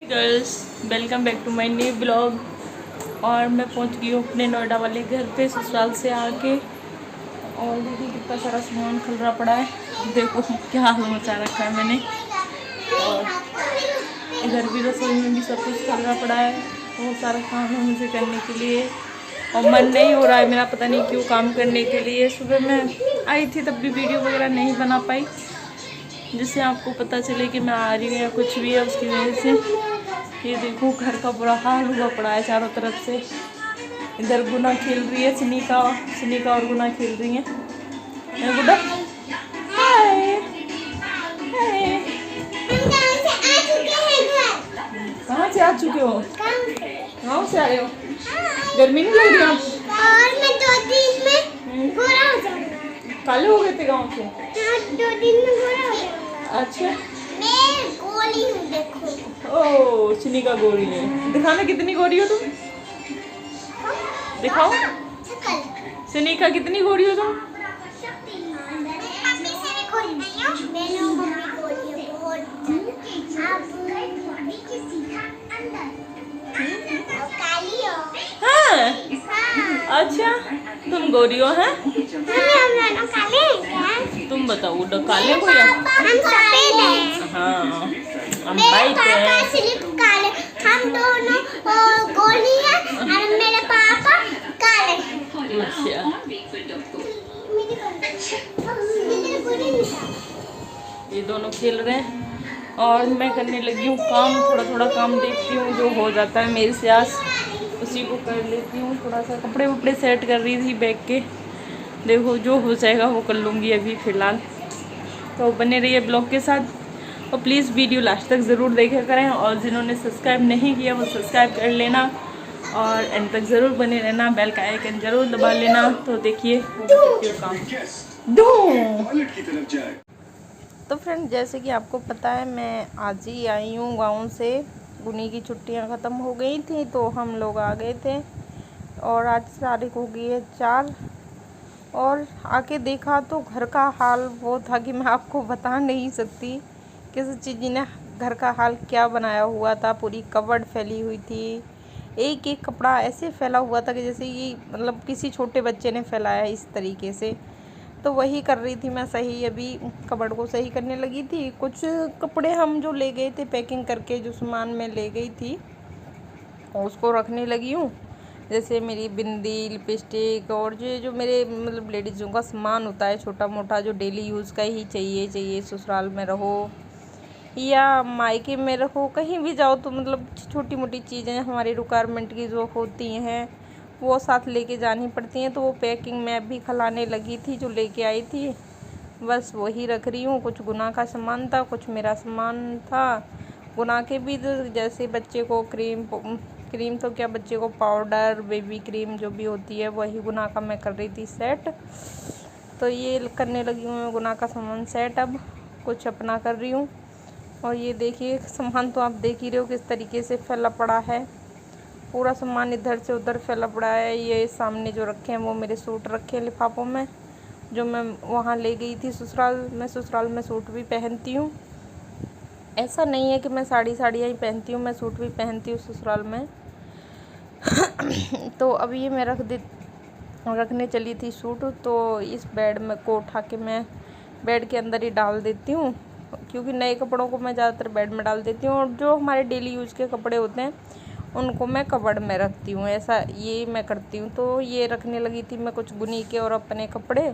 Girls, welcome back to my new blog. और मैं पहुंच गई हूँ अपने नोएडा वाले घर पे ससुराल से आके। और देखिए कितना सारा सामान खलरा पड़ा है। देखो क्या हाल मचा रखा है मैंने। और इधर भी रसोई में भी सब कुछ खलरा पड़ा है। बहुत सारा काम है मुझे करने के लिए और मन नहीं हो रहा है मेरा, पता नहीं क्यों काम करने के लिए। सुबह मैं आई थी तब भी वीडियो वगैरह नहीं बना पाई, जिससे आपको पता चले कि मैं आ रही हूँ या कुछ भी है उसकी वजह से। ये देखो घर का बुरा हाल हुआ पड़ा है चारों तरफ से। इधर गुना खेल रही है, सुनीका और गुना खेल रही हैं। गुड्डा हाय हाय, कहाँ से आ चुके हो? गाँव से आए हो? गर्मी नहीं लग रही आप? और मैं 2 दिन में गोरा हो जाऊंगा। काले हो गए थे गाँव से? हाँ, 2 दिन में गोरा हो जाऊंगा। अच्छा, मैं गोरी हूँ, देखो। ओह सुनीका गोरी है। दिखाना कितनी गोरी हो तुम, दिखाओ। शकल। सुनीका कितनी गोरी हो तुम? मम्मी से भी गोरी नहीं हूँ। मैं लोग मम्मी गोरी हूँ बहुत। आप मम्मी के सीधा अंदर और काली हो। हाँ हाँ। अच्छा, तुम गोरी हो हैं? हम दोनों काले हैं क्या? तुम बताओ गुड्डा, काले हो या? हम सफेद हैं। हाँ हम मेरे वाइट पापा हैं। सिर्फ काले। हम दोनों गोरी हैं और मेरे पापा काले हैं। अच्छा, ये दोनों खेल रहे हैं और मैं करने लगी हूँ काम। थोड़ा थोड़ा काम देखती हूँ जो हो जाता है मेरे से आज, उसी को कर लेती हूँ। थोड़ा सा कपड़े वपड़े सेट कर रही थी बैग के। देखो जो हो जाएगा वो कर लूँगी अभी फ़िलहाल। तो बने रहिए ब्लॉग के साथ और प्लीज़ वीडियो लास्ट तक ज़रूर देखा करें। और जिन्होंने सब्सक्राइब नहीं किया वो सब्सक्राइब कर लेना और एंड तक ज़रूर बने रहना। बेल का आइकन ज़रूर दबा लेना। तो देखिए काम तो फ्रेंड, जैसे कि आपको पता है मैं आज ही आई हूँ गाँव से। गुनी की छुट्टियाँ ख़त्म हो गई थी तो हम लोग आ गए थे। और आज तारीख हो गई है 4। और आके देखा तो घर का हाल वो था कि मैं आपको बता नहीं सकती किसी चीज़ ने घर का हाल क्या बनाया हुआ था। पूरी कबर्ड फैली हुई थी, एक एक कपड़ा ऐसे फैला हुआ था कि जैसे ये मतलब किसी छोटे बच्चे ने फैलाया इस तरीके से। तो वही कर रही थी मैं, सही अभी कबर्ड को सही करने लगी थी। कुछ कपड़े हम जो ले गए थे पैकिंग करके, जो सामान मैं ले गई थी उसको रखने लगी हूँ। जैसे मेरी बिंदी, लिपस्टिक और जो मेरे मतलब लेडीज़ों का सामान होता है छोटा मोटा, जो डेली यूज़ का ही चाहिए ससुराल में रहो या मायके में रहो, कहीं भी जाओ तो मतलब छोटी मोटी चीज़ें हमारी रिक्वायरमेंट की जो होती हैं वो साथ लेके जानी पड़ती हैं। तो वो पैकिंग मैं भी खिलाने लगी थी, जो लेके आई थी बस वही रख रही हूँ। कुछ गुना का सामान था, कुछ मेरा सामान था। गुना के भी जैसे बच्चे को क्रीम तो क्या, बच्चे को पाउडर, बेबी क्रीम जो भी होती है वही गुना का मैं कर रही थी सेट। तो ये करने लगी हूँ मैं गुना का सामान सेट। अब कुछ अपना कर रही हूँ। और ये देखिए सामान तो आप देख ही रहे हो किस तरीके से फैला पड़ा है। पूरा सामान इधर से उधर फैला पड़ा है। ये सामने जो रखे हैं वो मेरे सूट रखे हैं लिफाफों में, जो मैं वहाँ ले गई थी ससुराल में। ससुराल में सूट भी पहनती हूँ, ऐसा नहीं है कि मैं साड़ियाँ ही पहनती हूँ, मैं सूट भी पहनती हूँ ससुराल में। तो अब ये मैं रखने चली थी सूट। तो इस बेड में को उठा के मैं बेड के अंदर ही डाल देती हूँ, क्योंकि नए कपड़ों को मैं ज़्यादातर बेड में डाल देती हूँ और जो हमारे डेली यूज़ के कपड़े होते हैं उनको मैं कबर्ड में रखती हूँ। ऐसा ये मैं करती हूँ। तो ये रखने लगी थी मैं कुछ गुनी के और अपने कपड़े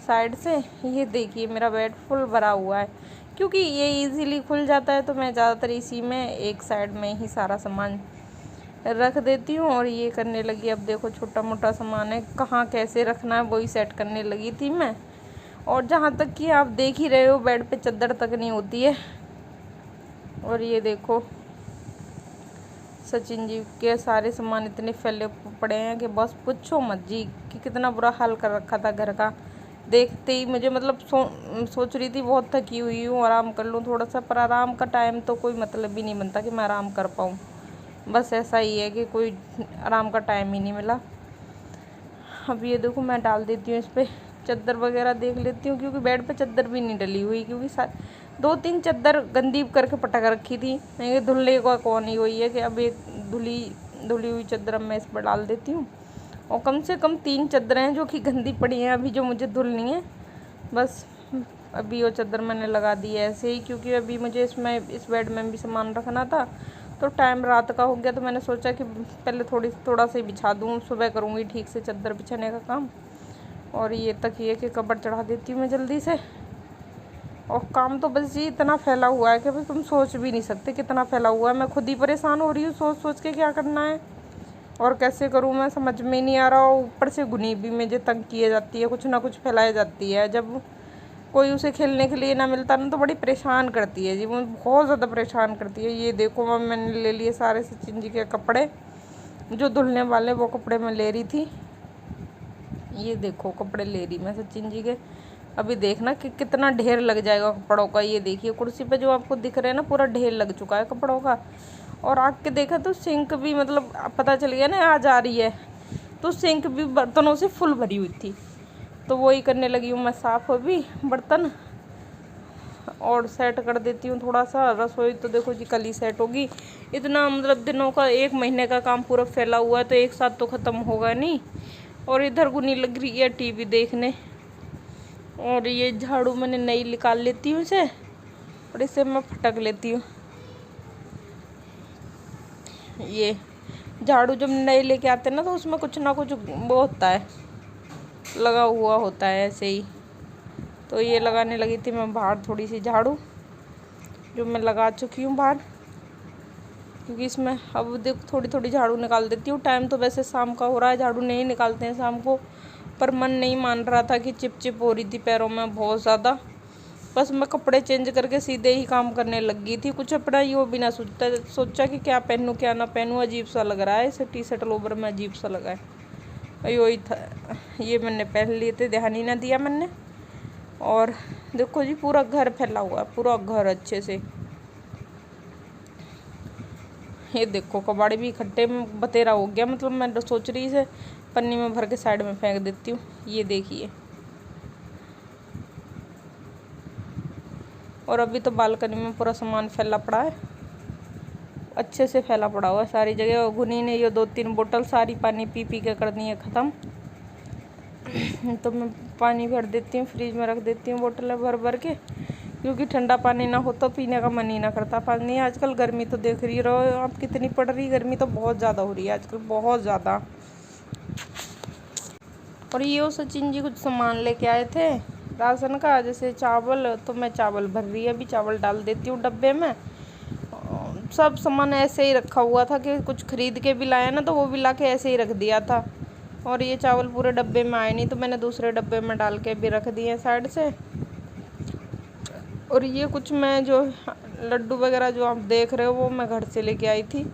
साइड से। ये देखिए मेरा बेड फुल भरा हुआ है, क्योंकि ये इजीली खुल जाता है तो मैं ज़्यादातर इसी में एक साइड में ही सारा सामान रख देती हूँ। और ये करने लगी, अब देखो छोटा मोटा सामान है, कहाँ कैसे रखना है वही सेट करने लगी थी मैं। और जहाँ तक कि आप देख ही रहे हो बेड पे चादर तक नहीं होती है। और ये देखो सचिन जी के सारे सामान इतने फैले पड़े हैं कि बस पूछो मत जी, कि कितना बुरा हाल कर रखा था घर का। देखते ही मुझे मतलब सोच रही थी बहुत थकी हुई हूँ, आराम कर लूँ थोड़ा सा, पर आराम का टाइम तो कोई मतलब ही नहीं बनता कि मैं आराम कर पाऊँ। बस ऐसा ही है कि कोई आराम का टाइम ही नहीं मिला। अब ये देखो मैं डाल देती हूँ इस पर चादर वगैरह, देख लेती हूँ क्योंकि बेड पे चादर भी नहीं डली हुई, क्योंकि 2-3 चादर गंदी करके पटक रखी थी। मैं धुलने का कौन ही हुई है कि अब एक धुली हुई चादर मैं इस पर डाल देती हूँ। और कम से कम 3 चादरें हैं जो कि गंदी पड़ी हैं अभी, जो मुझे धुलनी है। बस अभी वो चादर मैंने लगा दी है ऐसे ही, क्योंकि अभी मुझे इस बेड में भी सामान रखना था। तो टाइम रात का हो गया, तो मैंने सोचा कि पहले थोड़ा सा ही बिछा दूँ, सुबह करूँगी ठीक से चादर बिछाने का काम। और ये तकिए के कवर चढ़ा देती हूँ मैं जल्दी से। और काम तो बस ये इतना फैला हुआ है कि बस तुम सोच भी नहीं सकते कितना फैला हुआ है। मैं खुद ही परेशान हो रही हूँ सोच सोच के क्या करना है और कैसे करूँ, मैं समझ में नहीं आ रहा। ऊपर से गुनी भी मुझे तंग किए जाती है, कुछ ना कुछ फैलाई जाती है। जब कोई उसे खेलने के लिए ना मिलता ना तो बड़ी परेशान करती है जी, मुझे बहुत ज़्यादा परेशान करती है। ये देखो मैंने ले लिए सारे सचिन जी के कपड़े, जो धुलने वाले वो कपड़े मैं ले रही थी। ये देखो कपड़े ले रही मैं सचिन जी के। अभी देखना कि कितना ढेर लग जाएगा कपड़ों का। ये देखिए कुर्सी पे जो आपको दिख रहा है ना, पूरा ढेर लग चुका है कपड़ों का। और आग के देखा तो सिंक भी, मतलब पता चल गया ना आज आ रही है, तो सिंक भी बर्तनों से फुल भरी हुई थी। तो वही करने लगी हूँ मैं साफ़ अभी बर्तन, और सेट कर देती हूँ थोड़ा सा। रसोई तो देखो जी कल ही सेट होगी। इतना मतलब दिनों का 1 महीने का काम पूरा फैला हुआ है, तो एक साथ तो ख़त्म होगा नहीं। और इधर गुनी लग रही है टीवी देखने। और ये झाड़ू मैंने नई निकाल लेती हूँ इसे, और इसे मैं फटक लेती हूँ। ये झाड़ू जब नए लेके आते हैं ना, तो उसमें कुछ ना कुछ वो होता है, लगा हुआ होता है ऐसे ही। तो ये लगाने लगी थी मैं बाहर थोड़ी सी झाड़ू, जो मैं लगा चुकी हूँ बाहर, क्योंकि इसमें अब देखो थोड़ी थोड़ी झाड़ू निकाल देती हूँ। टाइम तो वैसे शाम का हो रहा है, झाड़ू नहीं निकालते हैं शाम को, पर मन नहीं मान रहा था कि चिप चिप हो रही थी पैरों में बहुत ज़्यादा। बस मैं कपड़े चेंज करके सीधे ही काम करने लग गई थी। कुछ अपना ये भी ना सोचा कि क्या पहनूँ क्या ना पहनूँ, अजीब सा लग रहा है इसे टी शर्ट लोवर में, अजीब सा लगा है। वही था, ये मैंने पहन लिए थे, ध्यान ही ना दिया मैंने। और देखो जी पूरा घर फैला हुआ है, पूरा घर अच्छे से। ये देखो कबाड़ी भी इकट्ठे में बतेरा हो गया, मतलब मैं सोच रही से पन्नी में भर के साइड में फेंक देती हूँ। ये देखिए, और अभी तो बालकनी में पूरा सामान फैला पड़ा है, अच्छे से फैला पड़ा हुआ है सारी जगह। और गुनी ने ये 2-3 बोतल सारी पानी पी पी के कर दी है ख़त्म। तो मैं पानी भर देती हूँ, फ्रिज में रख देती हूँ बोतलें भर भर के, क्योंकि ठंडा पानी ना हो तो पीने का मन ही ना करता पानी। आजकल गर्मी तो देख रही रहो आप कितनी पड़ रही, गर्मी तो बहुत ज़्यादा हो रही है आजकल, बहुत ज़्यादा। और ये वो सचिन जी कुछ सामान लेके आए थे राशन का, जैसे चावल, तो मैं चावल भर रही है, अभी चावल डाल देती हूँ डब्बे में। सब सामान ऐसे ही रखा हुआ था कि कुछ खरीद के भी लाया ना, तो वो भी ला के ऐसे ही रख दिया था। और ये चावल पूरे डब्बे में आए नहीं, तो मैंने दूसरे डब्बे में डाल के भी रख दिए साइड से। और ये कुछ मैं जो लड्डू वगैरह जो आप देख रहे हो, वो मैं घर से लेके आई थी।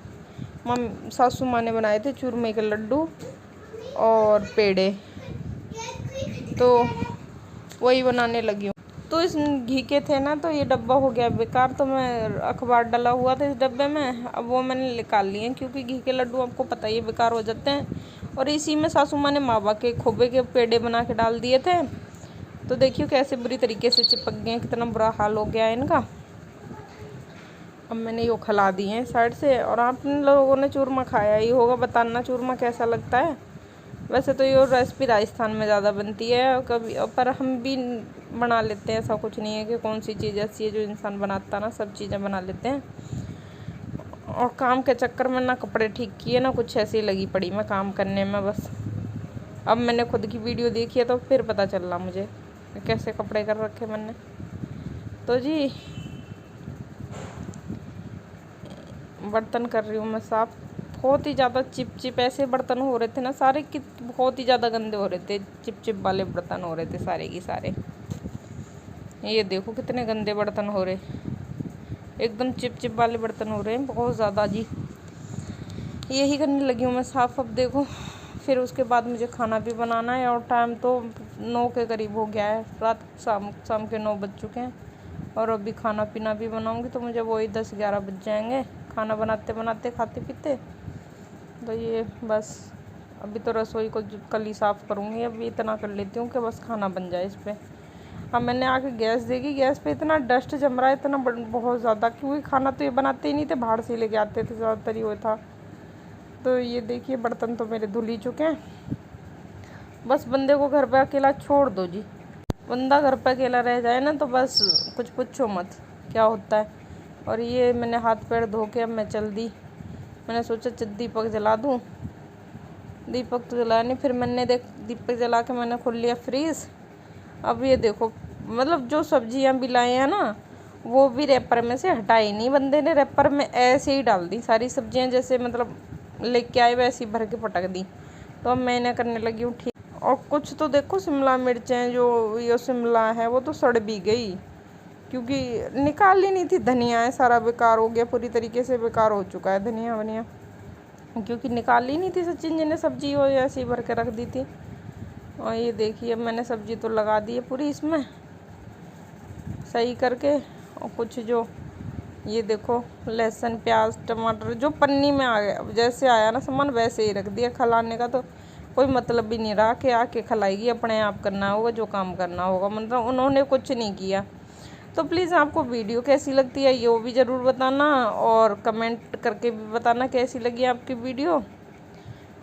सासू माँ ने बनाए थे चूरमे के लड्डू और पेड़े, तो वही बनाने लगी हूँ। तो इस घी के थे ना, तो ये डब्बा हो गया बेकार, तो मैं अखबार डाला हुआ था इस डब्बे में, अब वो मैंने निकाल लिए, क्योंकि घी के लड्डू आपको पता ही बेकार हो जाते हैं। और इसी में सासू माँ ने मावा के खोबे के पेड़े बना के डाल दिए थे, तो देखियो कैसे बुरी तरीके से चिपक गए हैं, कितना बुरा हाल हो गया है इनका। अब मैंने ये खिला दिए हैं साइड से। और आप लोगों ने चूरमा खाया ही होगा, बताना चूरमा कैसा लगता है। वैसे तो ये रेसिपी राजस्थान में ज़्यादा बनती है कभी, पर हम भी बना लेते हैं, ऐसा कुछ नहीं है कि कौन सी चीज़ ऐसी है जो इंसान बनाता ना, सब चीज़ें बना लेते हैं। और काम के चक्कर में ना कपड़े ठीक किए ना कुछ, ऐसी लगी पड़ी मैं काम करने में बस। अब मैंने खुद की वीडियो देखी है तो फिर पता चल रहा मुझे कैसे कपड़े कर रखे मैंने। तो जी बर्तन कर रही हूँ मैं साफ़। बहुत ही ज़्यादा चिप ऐसे बर्तन हो रहे थे ना सारे, कि बहुत ही ज़्यादा गंदे हो रहे थे, चिप वाले बर्तन हो रहे थे सारे के सारे। ये देखो कितने गंदे बर्तन हो रहे, एकदम चिप वाले बर्तन हो रहे हैं बहुत ज़्यादा जी। यही करने लगी हूँ मैं साफ़। अब देखो फिर उसके बाद मुझे खाना भी बनाना है, और टाइम तो 9 के करीब हो गया है, रात शाम के 9 बज चुके हैं। और अभी खाना पीना भी बनाऊँगी तो मुझे वही 10-11 बज जाएंगे खाना बनाते बनाते, खाते पीते। तो ये बस अभी तो रसोई को कल ही साफ़ करूँगी, अभी इतना कर लेती हूँ कि बस खाना बन जाए इस पर। अब मैंने आके गैस देखी, गैस पे इतना डस्ट जम रहा है, इतना बहुत ज़्यादा, क्योंकि खाना तो ये बनाते ही नहीं थे, बाहर से लेके आते थे ज़्यादातर ही वो था। तो ये देखिए बर्तन तो मेरे धुल ही चुके हैं। बस बंदे को घर पे अकेला छोड़ दो जी, बंदा घर पे अकेला रह जाए ना तो बस कुछ पूछो मत क्या होता है। और ये मैंने हाथ पैर धो के अब मैं चल दी। मैंने सोचा दीपक जला दूँ, दीपक तो जला नहीं। फिर मैंने दीपक जला के मैंने खोल लिया फ्रीज। अब ये देखो, मतलब जो सब्जियां भी लाई हैं ना, वो भी रैपर में से हटाई नहीं बंदे ने, रैपर में ऐसे ही डाल दी सारी सब्जियां, जैसे मतलब लेके आए वैसे ही भर के पटक दी। तो अब मैंने करने लगी हूँ ठीक। और कुछ तो देखो शिमला मिर्चें, जो ये शिमला है वो तो सड़ भी गई, क्योंकि निकाल ही नहीं थी। धनिया है सारा बेकार हो गया, पूरी तरीके से बेकार हो चुका है धनिया वनिया, क्योंकि निकाल ही नहीं थी सचिन जी ने सब्जी, वो ऐसे ही भर के रख दी थी। और ये देखिए मैंने सब्जी तो लगा दी है पूरी इसमें सही करके। और कुछ जो ये देखो लहसुन प्याज टमाटर जो पन्नी में आ गया, जैसे आया ना सामान वैसे ही रख दिया। खिलाने का तो कोई मतलब भी नहीं रहा कि आके खिलाएगी, अपने आप करना होगा जो काम करना होगा, मतलब उन्होंने कुछ नहीं किया। तो प्लीज़ आपको वीडियो कैसी लगती है ये भी ज़रूर बताना, और कमेंट करके भी बताना कैसी लगी आपकी वीडियो।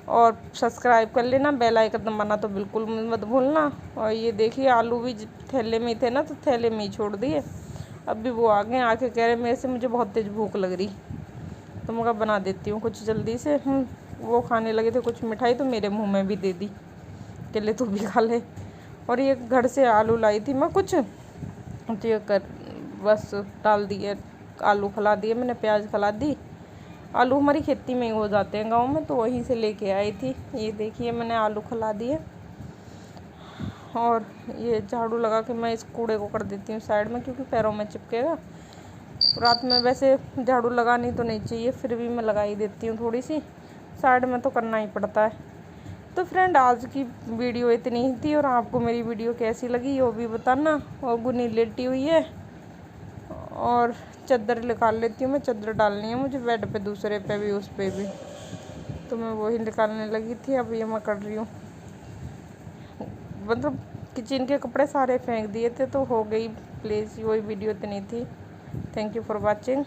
और सब्सक्राइब कर लेना, बेल आइकन दबाना तो बिल्कुल मत भूलना। और ये देखिए आलू भी थैले में ही थे ना, तो थैले में ही छोड़ दिए। अब भी वो आ गए, आके कह रहे मेरे से मुझे बहुत तेज़ भूख लग रही, तो मैं बना देती हूँ कुछ जल्दी से। वो खाने लगे थे कुछ मिठाई, तो मेरे मुंह में भी दे दी कि ले तू भी खा ले। और ये घर से आलू लाई थी मैं कुछ, तो ये कर बस डाल दिए, आलू खिला दिए मैंने, प्याज खिला दी। आलू हमारी खेती में ही हो जाते हैं गांव में, तो वहीं से लेके आई थी। ये देखिए मैंने आलू खिला दिए। और ये झाड़ू लगा के मैं इस कूड़े को कर देती हूँ साइड में, क्योंकि पैरों में चिपकेगा। रात में वैसे झाड़ू लगानी तो नहीं चाहिए, फिर भी मैं लगा ही देती हूँ थोड़ी सी, साइड में तो करना ही पड़ता है। तो फ्रेंड आज की वीडियो इतनी ही थी, और आपको मेरी वीडियो कैसी लगी वो भी बताना। और गुनी लेटी हुई है, और चादर निकाल लेती हूँ मैं, चादर डालनी है मुझे बेड पे, दूसरे पे भी उस पे भी, तो मैं वही निकालने लगी थी। अब ये मैं कर रही हूँ, मतलब किचन के कपड़े सारे फेंक दिए थे, तो हो गई प्लीज़। वही वीडियो इतनी थी। Thank you for watching.